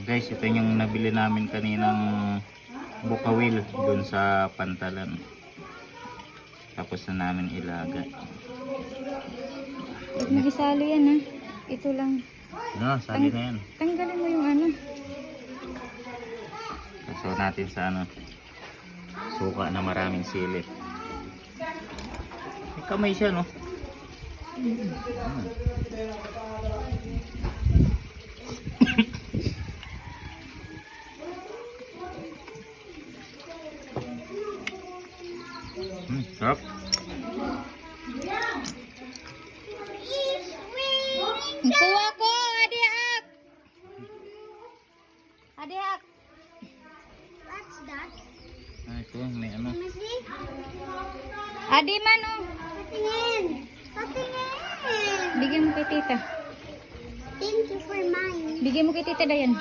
Guys, ito yung nabili namin kaninang bukawil dun sa Pantalan. Tapos na namin ilaga. Huwag mag-isalo yan ha. Ito lang. No, sali na yan. Tanggalin mo yung ano. So natin sa ano, suka na maraming sili. May kamay siya, no? Sarap. Kuha ko, adiak. Adiak. What's that? Ito, may ano. Let me see. Adi man oh. Patingin. Patingin. Bigyan mo kay tita. Thank you for mine. Bigyan mo kay tita Dayan.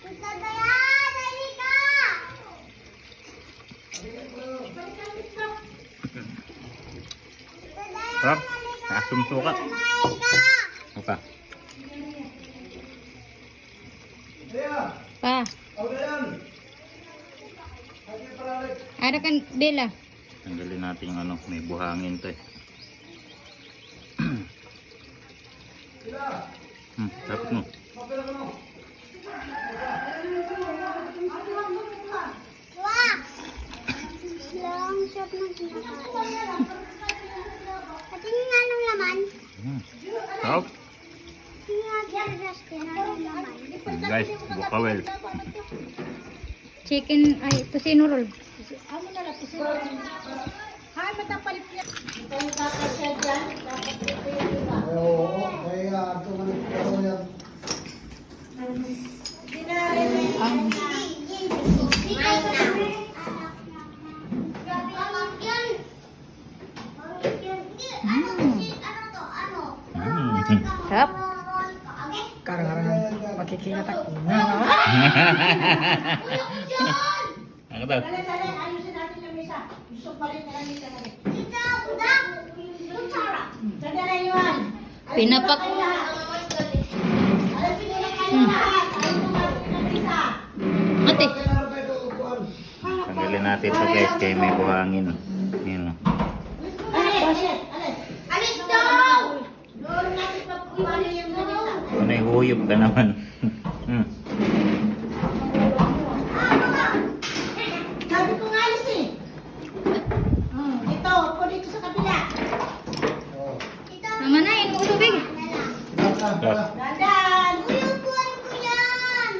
Tita Dayan, dali ka. Sarap. Asum suka. Dali ka. Okay. Pa. Ada kan Dela. Tanggalin natin yung ano, may buhangin to eh. Dapat mo. Wah. Long shot na kinakain. Patingin nga nung laman. Sarap. Tingin nga Justin anong laman. Guys, bukawel. Chicken ay tosino roll. Amo na lang kasi. Hay matapalit niya. Tayo kakasya dyan. Dapat ito yung iba. Oo, kaya ito man ito yan. Hindi na rin. Sarap. Karang makikita ko na. Ano daw? Dali, ayusin natin yung misa. Gusto pa rin na lang misa natin. Sandali yun. Pinapak. Alasin nyo na kayo lahat. Ayaw mo ng misa. Ate. Tanggalin natin to guys, kaya may buhangin. Ayan o. Alis daw! Doon natin pag-iwanan yung misa. Ano yung huyop ka naman? Sabi ko nga alis eh. Ito, upo dito sa kabila. Mama na, yan mo tubig. Dandan. Uyupuan ko yan!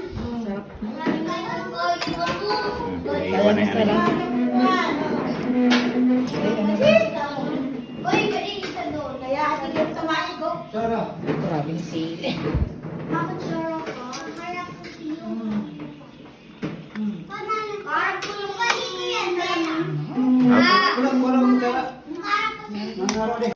Iiwan na yan. Uy, galing isa doon. Kaya hindi yung tumaig ko. Sarah. Maraming sili. Bakit sarap ka? Harap ko siyo. Harap ko yung kanito yan, Sena. Walang Sarah. Harap ko siyo. Ang araw din.